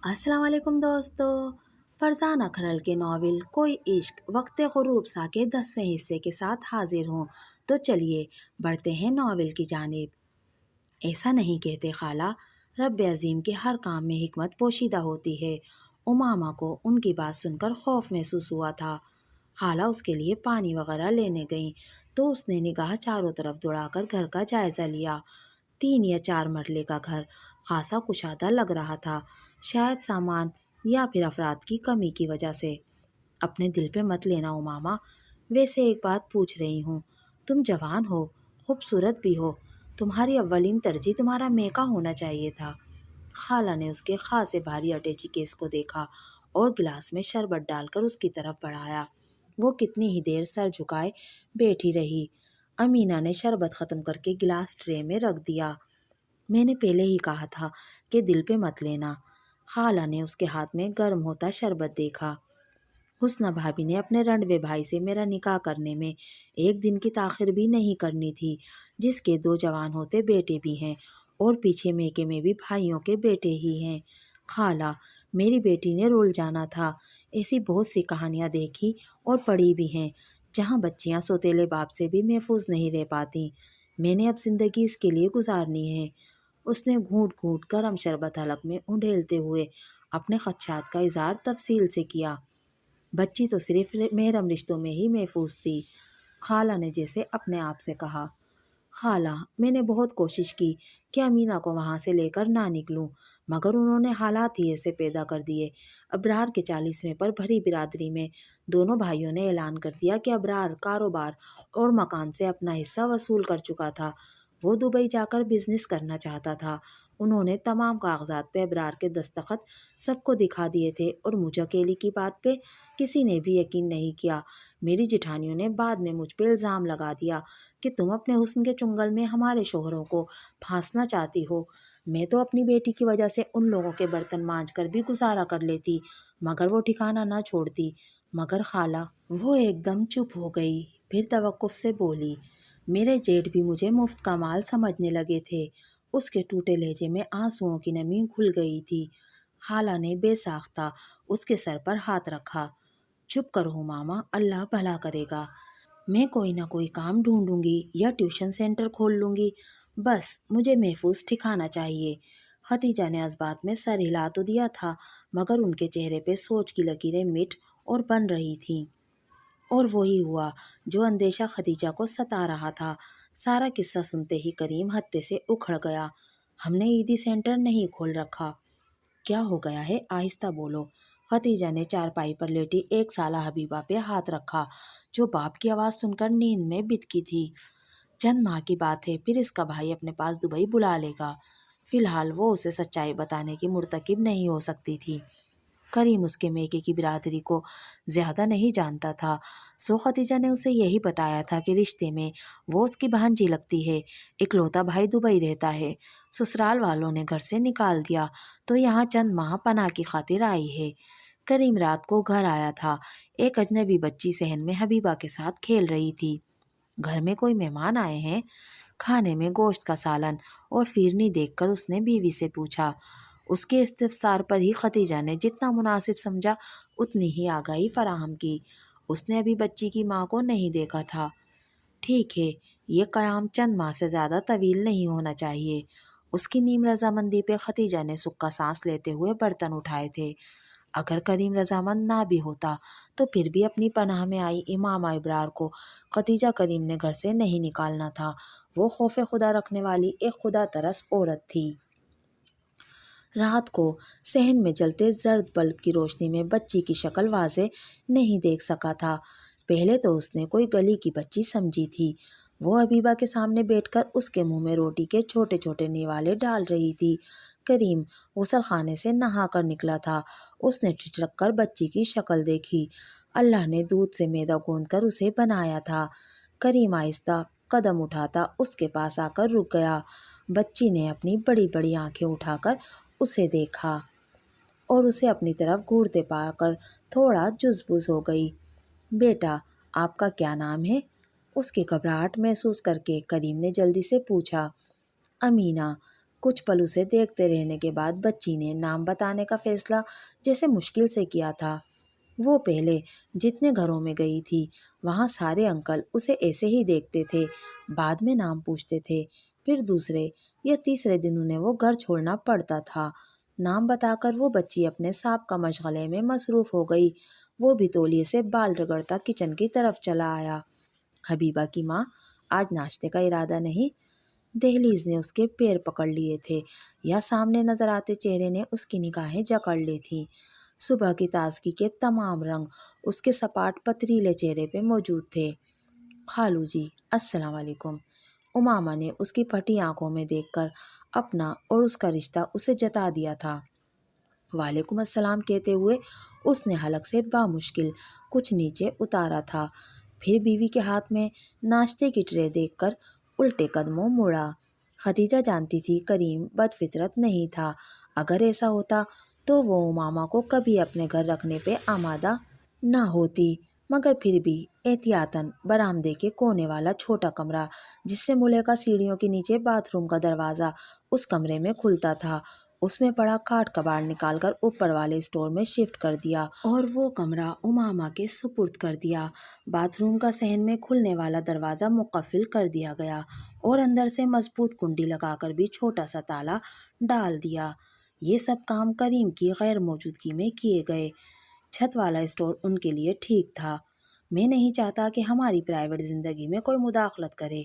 السلام علیکم دوستو۔ فرزانہ کھرل کے ناول کوئی عشق وقت غروب سا کے 10ویں حصے کے ساتھ حاضر ہوں، تو چلیے بڑھتے ہیں ناول کی جانب۔ ایسا نہیں کہتے خالہ، رب عظیم کے ہر کام میں حکمت پوشیدہ ہوتی ہے۔ امامہ کو ان کی بات سن کر خوف محسوس ہوا تھا۔ خالہ اس کے لیے پانی وغیرہ لینے گئیں تو اس نے نگاہ چاروں طرف دوڑا کر گھر کا جائزہ لیا۔ 3 یا 4 مرلے کا گھر خاصا کشادہ لگ رہا تھا، شاید سامان یا پھر افراد کی کمی کی وجہ سے۔ اپنے دل پہ مت لینا امامہ، ویسے ایک بات پوچھ رہی ہوں، تم جوان ہو، خوبصورت بھی ہو، تمہاری اولین ترجیح تمہارا میکا ہونا چاہیے تھا۔ خالہ نے اس کے خاصے بھاری اٹیچی کیس کو دیکھا اور گلاس میں شربت ڈال کر اس کی طرف بڑھایا۔ وہ کتنی ہی دیر سر جھکائے بیٹھی رہی۔ امینہ نے شربت ختم کر کے گلاس ٹرے میں رکھ دیا۔ میں نے پہلے ہی کہا تھا کہ دل پہ مت لینا۔ خالہ نے اس کے ہاتھ میں گرم ہوتا شربت دیکھا۔ حسنہ بھابی نے اپنے رنڈوے بھائی سے میرا نکاح کرنے میں 1 دن کی تاخیر بھی نہیں کرنی تھی، جس کے 2 جوان ہوتے بیٹے بھی ہیں اور پیچھے میکے میں بھی بھائیوں کے بیٹے ہی ہیں۔ خالہ، میری بیٹی نے رول جانا تھا۔ ایسی بہت سی کہانیاں دیکھی اور پڑھی بھی ہیں جہاں بچیاں سوتیلے باپ سے بھی محفوظ نہیں رہ پاتی۔ میں نے اب زندگی اس کے لیے گزارنی ہے۔ اس نے گھونٹ گھونٹ گرم شربت حلق میں انڈھیلتے ہوئے اپنے خدشات کا اظہار تفصیل سے کیا۔ بچی تو صرف محرم رشتوں میں ہی محفوظ تھی، خالہ نے جیسے اپنے آپ سے کہا۔ خالہ، میں نے بہت کوشش کی کہ امینہ کو وہاں سے لے کر نہ نکلوں، مگر انہوں نے حالات ہی ایسے پیدا کر دیے۔ ابرار کے 40ویں پر بھری برادری میں دونوں بھائیوں نے اعلان کر دیا کہ ابرار کاروبار اور مکان سے اپنا حصہ وصول کر چکا تھا۔ وہ دبئی جا کر بزنس کرنا چاہتا تھا۔ انہوں نے تمام کاغذات پہ ابرار کے دستخط سب کو دکھا دیے تھے اور مجھ اکیلی کی بات پہ کسی نے بھی یقین نہیں کیا۔ میری جٹھانیوں نے بعد میں مجھ پہ الزام لگا دیا کہ تم اپنے حسن کے چنگل میں ہمارے شوہروں کو پھانسنا چاہتی ہو۔ میں تو اپنی بیٹی کی وجہ سے ان لوگوں کے برتن مانجھ کر بھی گزارا کر لیتی، مگر وہ ٹھکانہ نہ چھوڑتی۔ مگر خالہ، وہ ایک دم چپ ہو گئی، پھر توقف سے بولی، میرے جیٹھ بھی مجھے مفت کا مال سمجھنے لگے تھے۔ اس کے ٹوٹے لہجے میں آنسوؤں کی نمی گھل گئی تھی۔ خالہ نے بے ساختہ اس کے سر پر ہاتھ رکھا۔ چپ کرو ماما، اللہ بھلا کرے گا۔ میں کوئی نہ کوئی کام ڈھونڈوں گی یا ٹیوشن سینٹر کھول لوں گی، بس مجھے محفوظ ٹھکانا چاہیے۔ ختیجہ نے اس بات میں سر ہلا تو دیا تھا، مگر ان کے چہرے پہ سوچ کی لکیریں مٹ اور بن رہی تھیں۔ اور وہی ہوا جو اندیشہ ختیجہ کو ستا رہا تھا۔ سارا قصہ سنتے ہی کریم ہتے سے اکھڑ گیا۔ ہم نے عیدی سینٹر نہیں کھول رکھا۔ کیا ہو گیا ہے؟ آہستہ بولو۔ ختیجہ نے چارپائی پر لیٹی 1 سالہ حبیبہ پہ ہاتھ رکھا، جو باپ کی آواز سن کر نیند میں بتکی تھی۔ چند ماہ کی بات ہے، پھر اس کا بھائی اپنے پاس دبئی بلا لے گا۔ فی الحال وہ اسے سچائی بتانے کی مرتکب نہیں ہو سکتی تھی۔ کریم اس کے میکے کی برادری کو زیادہ نہیں جانتا تھا، سو ختیجہ نے اسے یہی بتایا تھا کہ رشتے میں وہ اس کی بھانجی لگتی ہے۔ اکلوتا بھائی دبئی رہتا ہے، سسرال والوں نے گھر سے نکال دیا تو یہاں چند ماہ پناہ کی خاطر آئی ہے۔ کریم رات کو گھر آیا تھا۔ ایک اجنبی بچی صحن میں حبیبہ کے ساتھ کھیل رہی تھی۔ گھر میں کوئی مہمان آئے ہیں؟ کھانے میں گوشت کا سالن اور فیرنی دیکھ کر اس نے بیوی سے پوچھا۔ اس کے استفسار پر ہی ختیجہ نے جتنا مناسب سمجھا اتنی ہی آگاہی فراہم کی۔ اس نے ابھی بچی کی ماں کو نہیں دیکھا تھا۔ ٹھیک ہے، یہ قیام چند ماہ سے زیادہ طویل نہیں ہونا چاہیے۔ اس کی نیم رضامندی پہ ختیجہ نے سکا سانس لیتے ہوئے برتن اٹھائے تھے۔ اگر کریم رضامند نہ بھی ہوتا تو پھر بھی اپنی پناہ میں آئی امامہ ابرار کو ختیجہ کریم نے گھر سے نہیں نکالنا تھا۔ وہ خوف خدا رکھنے والی ایک خدا ترس عورت تھی۔ رات کو صحن میں جلتے زرد بلب کی روشنی میں بچی کی شکل واضح نہیں دیکھ سکا تھا۔ پہلے تو اس نے کوئی گلی کی بچی سمجھی تھی۔ وہ حبیبہ کے سامنے بیٹھ کر اس کے منہ میں روٹی کے چھوٹے چھوٹے نیوالے ڈال رہی تھی۔ کریم غسل خانے سے نہا کر نکلا تھا۔ اس نے ٹھٹک کر بچی کی شکل دیکھی۔ اللہ نے دودھ سے میدا گوندھ کر اسے بنایا تھا۔ کریم آہستہ قدم اٹھاتا اس کے پاس آ کر رک گیا۔ بچی نے اپنی بڑی بڑی آنکھیں اٹھا کر اسے دیکھا اور اسے اپنی طرف گھورتے پا کر تھوڑا جزبز ہو گئی۔ بیٹا، آپ کا کیا نام ہے؟ اس کی گھبراہٹ محسوس کر کے کریم نے جلدی سے پوچھا۔ امینہ۔ کچھ پل اسے دیکھتے رہنے کے بعد بچی نے نام بتانے کا فیصلہ جیسے مشکل سے کیا تھا۔ وہ پہلے جتنے گھروں میں گئی تھی وہاں سارے انکل اسے ایسے ہی دیکھتے تھے، بعد میں نام پوچھتے تھے، پھر دوسرے یا تیسرے دن انہیں وہ گھر چھوڑنا پڑتا تھا۔ نام بتا کر وہ بچی اپنے سانپ کا مشغلے میں مصروف ہو گئی۔ وہ بھی تولیے سے بال رگڑتا کچن کی طرف چلا آیا۔ حبیبہ کی ماں، آج ناشتے کا ارادہ نہیں؟ دہلیز نے اس کے پیر پکڑ لیے تھے یا سامنے نظر آتے چہرے نے اس کی نگاہیں جکڑ لی تھی۔ صبح کی تازگی کے تمام رنگ اس کے سپاٹ پتریلے چہرے پہ موجود تھے۔ خالو جی، السلام علیکم۔ امامہ نے اس کی پھٹی آنکھوں میں دیکھ کر اپنا اور اس کا رشتہ اسے جتا دیا تھا۔ وعلیکم السلام کہتے ہوئے اس نے حلق سے بامشکل کچھ نیچے اتارا تھا، پھر بیوی کے ہاتھ میں ناشتے کی ٹرے دیکھ کر الٹے قدموں مڑا۔ خدیجہ جانتی تھی کریم بد فطرت نہیں تھا، اگر ایسا ہوتا تو وہ امامہ کو کبھی اپنے گھر رکھنے پہ آمادہ نہ ہوتی، مگر پھر بھی احتیاطاً برآمدے کے کونے والا چھوٹا کمرہ جس سے ملیکہ سیڑھیوں کے نیچے باتھ روم کا دروازہ اس کمرے میں کھلتا تھا، اس میں پڑا کاٹ کباڑ نکال کر اوپر والے اسٹور میں شفٹ کر دیا اور وہ کمرہ امامہ کے سپرد کر دیا۔ باتھ روم کا صحن میں کھلنے والا دروازہ مقفل کر دیا گیا اور اندر سے مضبوط کنڈی لگا کر بھی چھوٹا سا تالا ڈال دیا۔ یہ سب کام کریم کی غیر موجودگی میں کیے گئے۔ چھت والا اسٹور ان کے لیے ٹھیک تھا۔ میں نہیں چاہتا کہ ہماری پرائیویٹ زندگی میں کوئی مداخلت کرے،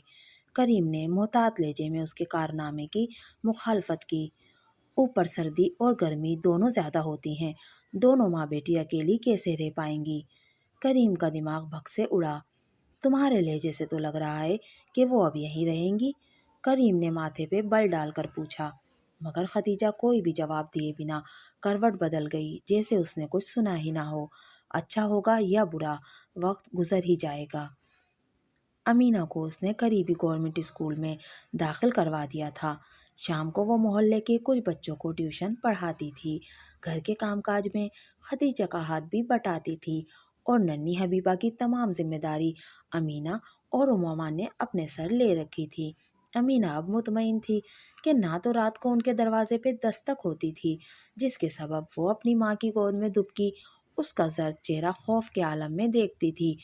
کریم نے محتاط لہجے میں اس کے کارنامے کی مخالفت کی۔ اوپر سردی اور گرمی دونوں زیادہ ہوتی ہیں، دونوں ماں بیٹی اکیلی کیسے رہ پائیں گی؟ کریم کا دماغ بھگ سے اڑا۔ تمہارے لہجے سے تو لگ رہا ہے کہ وہ اب یہیں رہیں گی، کریم نے ماتھے پہ بل ڈال کر پوچھا، مگر خدیجہ کوئی بھی جواب دیے بنا کروٹ بدل گئی جیسے اس نے کچھ سنا ہی نہ ہو۔ اچھا ہوگا یا برا، وقت گزر ہی جائے گا۔ امینہ کو اس نے قریبی گورنمنٹ اسکول میں داخل کروا دیا تھا۔ شام کو وہ محلے کے کچھ بچوں کو ٹیوشن پڑھاتی تھی، گھر کے کام کاج میں خدیجہ کا ہاتھ بھی بٹاتی تھی اور ننھی حبیبہ کی تمام ذمہ داری امینہ اور امامہ نے اپنے سر لے رکھی تھی۔ امینہ اب مطمئن تھی کہ نہ تو رات کو ان کے دروازے پہ دستک ہوتی تھی جس کے سبب وہ اپنی ماں کی گود میں دبکی اس کا زرد چہرہ خوف کے عالم میں دیکھتی تھی،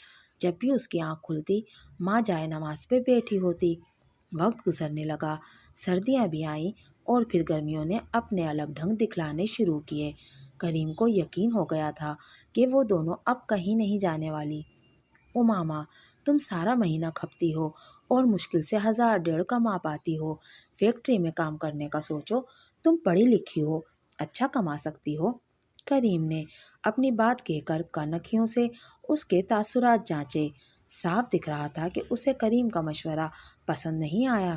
جب بھی اس کی آنکھ کھلتی ماں جائے نماز پہ بیٹھی ہوتی۔ وقت گزرنے لگا، سردیاں بھی آئیں اور پھر گرمیوں نے اپنے الگ ڈھنگ دکھلانے شروع کیے۔ کریم کو یقین ہو گیا تھا کہ وہ دونوں اب کہیں نہیں جانے والی۔ امامہ، تم سارا مہینہ کھپتی ہو اور مشکل سے 1000 کما پاتی ہو، فیکٹری میں کام کرنے کا سوچو، تم پڑھی لکھی ہو، اچھا کما سکتی ہو۔ کریم نے اپنی بات کہہ کر کنکھیوں سے اس کے تاثرات جانچے۔ صاف دکھ رہا تھا کہ اسے کریم کا مشورہ پسند نہیں آیا۔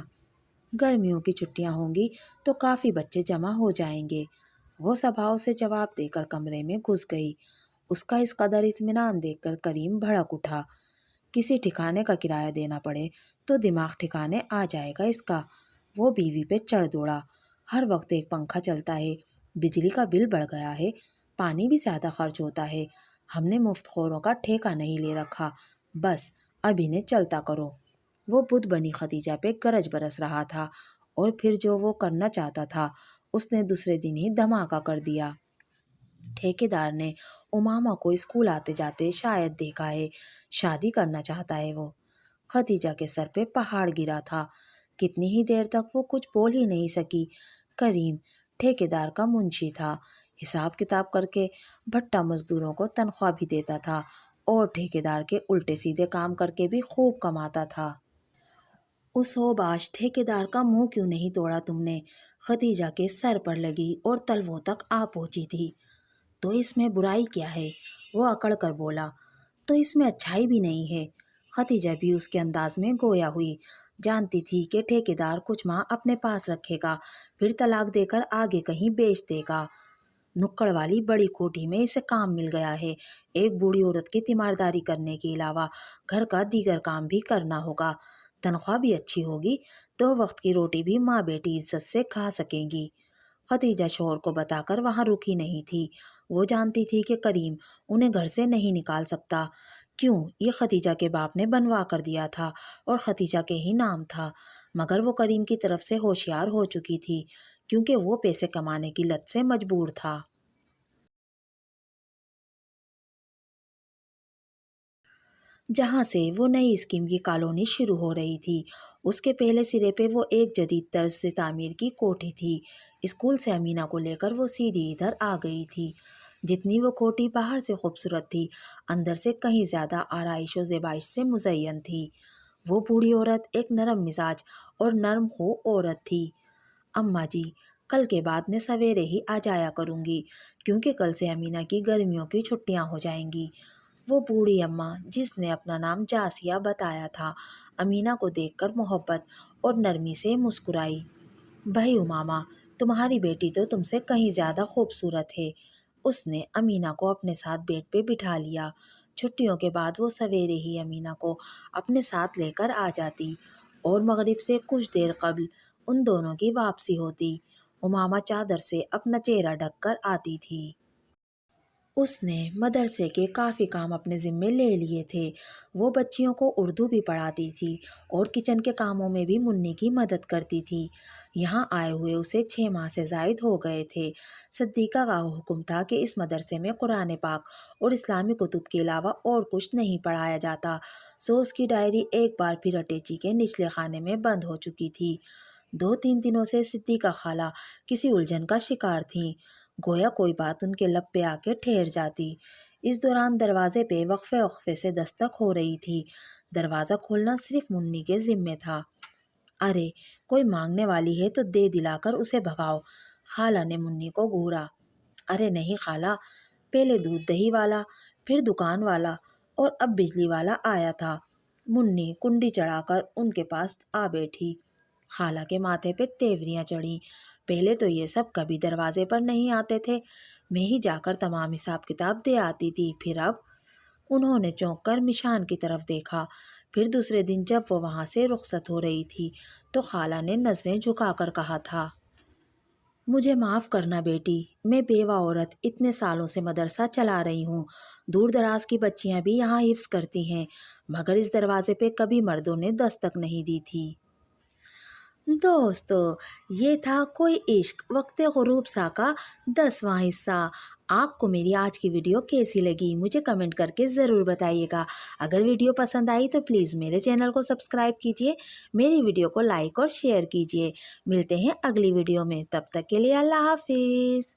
گرمیوں کی چھٹیاں ہوں گی تو کافی بچے جمع ہو جائیں گے، وہ صباؤ سے جواب دے کر کمرے میں گھس گئی۔ اس کا اس قدر اطمینان دیکھ کر کریم بھڑک اٹھا۔ کسی ٹھکانے کا کرایہ دینا پڑے تو دماغ ٹھکانے آ جائے گا اس کا۔ وہ بیوی پہ چڑھ دوڑا۔ ہر وقت ایک پنکھا چلتا ہے، بجلی کا بل بڑھ گیا ہے، پانی بھی زیادہ خرچ ہوتا ہے، ہم نے مفت خوروں کا ٹھیکہ نہیں لے رکھا، بس اب انہیں چلتا کرو۔ وہ بت بنی خدیجہ پہ گرج برس رہا تھا اور پھر جو وہ کرنا چاہتا تھا اس نے دوسرے دن ہی دھماکہ کر دیا۔ ٹھیکیدار نے امامہ کو اسکول آتے جاتے شاید دیکھا ہے، شادی کرنا چاہتا ہے وہ۔ خدیجہ کے سر پہ پہاڑ گرا تھا، کتنی ہی دیر تک وہ کچھ بول ہی نہیں سکی۔ کریم ٹھیکیدار کا منشی تھا، حساب کتاب کر کے بھٹا مزدوروں کو تنخواہ بھی دیتا تھا اور ٹھیکیدار کے الٹے سیدھے کام کر کے بھی خوب کماتا تھا۔ اس اوباش ٹھیکیدار کا منہ کیوں نہیں توڑا تم نے؟ خدیجہ کے سر پر لگی اور تلووں تک آ پہنچی تھی۔ تو اس میں برائی کیا ہے؟ وہ اکڑ کر بولا۔ تو اس میں اچھائی بھی نہیں ہے۔ خدیجہ بھی اس کے انداز میں گویا ہوئی، جانتی تھی کہ ٹھیکیدار کچھ ماہ اپنے پاس رکھے گا، پھر طلاق دے کر آگے کہیں بیچ دے گا۔ نکڑ والی بڑی کوٹھی میں اسے کام مل گیا ہے، ایک بوڑھی عورت کی تیمارداری کرنے کے علاوہ گھر کا دیگر کام بھی کرنا ہوگا، تنخواہ بھی اچھی ہوگی، 2 وقت کی روٹی بھی ماں بیٹی عزت سے کھا سکیں گی۔ خدیجہ شوہر کو بتا کر وہاں رکی نہیں تھی، وہ جانتی تھی کہ کریم انہیں گھر سے نہیں نکال سکتا، کیوں؟ یہ ختیجہ کے باپ نے بنوا کر دیا تھا اور ختیجہ کے ہی نام تھا، مگر وہ کریم کی طرف سے ہوشیار ہو چکی تھی کیونکہ وہ پیسے کمانے کی لت سے مجبور تھا۔ جہاں سے وہ نئی اسکیم کی کالونی شروع ہو رہی تھی، اس کے پہلے سرے پہ وہ ایک جدید طرز سے تعمیر کی کوٹھی تھی۔ اسکول سے امینہ کو لے کر وہ سیدھی ادھر آ گئی تھی۔ جتنی وہ کوٹھی باہر سے خوبصورت تھی، اندر سے کہیں زیادہ آرائش و زیبائش سے مزین تھی۔ وہ بوڑھی عورت ایک نرم مزاج اور نرم خو عورت تھی۔ اماں جی، کل کے بعد میں سویرے ہی آ جایا کروں گی، کیونکہ کل سے امینہ کی گرمیوں کی چھٹیاں ہو جائیں گی۔ وہ بوڑھی اماں جس نے اپنا نام جاسیہ بتایا تھا، امینہ کو دیکھ کر محبت اور نرمی سے مسکرائی۔ بھائی امامہ، تمہاری بیٹی تو تم سے کہیں زیادہ خوبصورت ہے۔ اس نے امینہ کو اپنے ساتھ بیڈ پہ بٹھا لیا۔ چھٹیوں کے بعد وہ سویرے ہی امینہ کو اپنے ساتھ لے کر آ جاتی اور مغرب سے کچھ دیر قبل ان دونوں کی واپسی ہوتی۔ امامہ چادر سے اپنا چہرہ ڈھک کر آتی تھی۔ اس نے مدرسے کے کافی کام اپنے ذمے لے لیے تھے۔ وہ بچیوں کو اردو بھی پڑھاتی تھی اور کچن کے کاموں میں بھی منی کی مدد کرتی تھی۔ یہاں آئے ہوئے اسے 6 ماہ سے زائد ہو گئے تھے۔ صدیقہ کا حکم تھا کہ اس مدرسے میں قرآن پاک اور اسلامی کتب کے علاوہ اور کچھ نہیں پڑھایا جاتا، سو اس کی ڈائری ایک بار پھر اٹیچی کے نچلے خانے میں بند ہو چکی تھی۔ 2-3 دنوں سے صدیقہ خالہ کسی الجھن کا شکار تھیں، گویا کوئی بات ان کے لب پہ آ کے ٹھہر جاتی۔ اس دوران دروازے پہ وقفے وقفے سے دستک ہو رہی تھی۔ دروازہ کھولنا صرف منی کے ذمے تھا۔ ارے، کوئی مانگنے والی ہے تو دے دلا کر اسے بھگاؤ، خالہ نے منی کو گھورا۔ ارے نہیں خالہ، پہلے دودھ دہی والا، پھر دکان والا اور اب بجلی والا آیا تھا۔ منی کنڈی چڑھا کر ان کے پاس آ بیٹھی۔ خالہ کے ماتھے پہ تیوریاں چڑھیں۔ پہلے تو یہ سب کبھی دروازے پر نہیں آتے تھے، میں ہی جا کر تمام حساب کتاب دے آتی تھی، پھر اب… انہوں نے چونک کر مشان کی طرف دیکھا۔ پھر دوسرے دن جب وہ وہاں سے رخصت ہو رہی تھی تو خالہ نے نظریں جھکا کر کہا تھا، مجھے معاف کرنا بیٹی، میں بیوہ عورت اتنے سالوں سے مدرسہ چلا رہی ہوں، دور دراز کی بچیاں بھی یہاں حفظ کرتی ہیں، مگر اس دروازے پہ کبھی مردوں نے دستک نہیں دی تھی۔ دوستو، یہ تھا کوئی عشق وقت غروب سا کا 10واں حصہ۔ آپ کو میری آج کی ویڈیو کیسی لگی مجھے کمنٹ کر کے ضرور بتائیے گا۔ اگر ویڈیو پسند آئی تو پلیز میرے چینل کو سبسکرائب کیجیے، میری ویڈیو کو لائک اور شیئر کیجیے۔ ملتے ہیں اگلی ویڈیو میں، تب تک کے لیے اللہ حافظ۔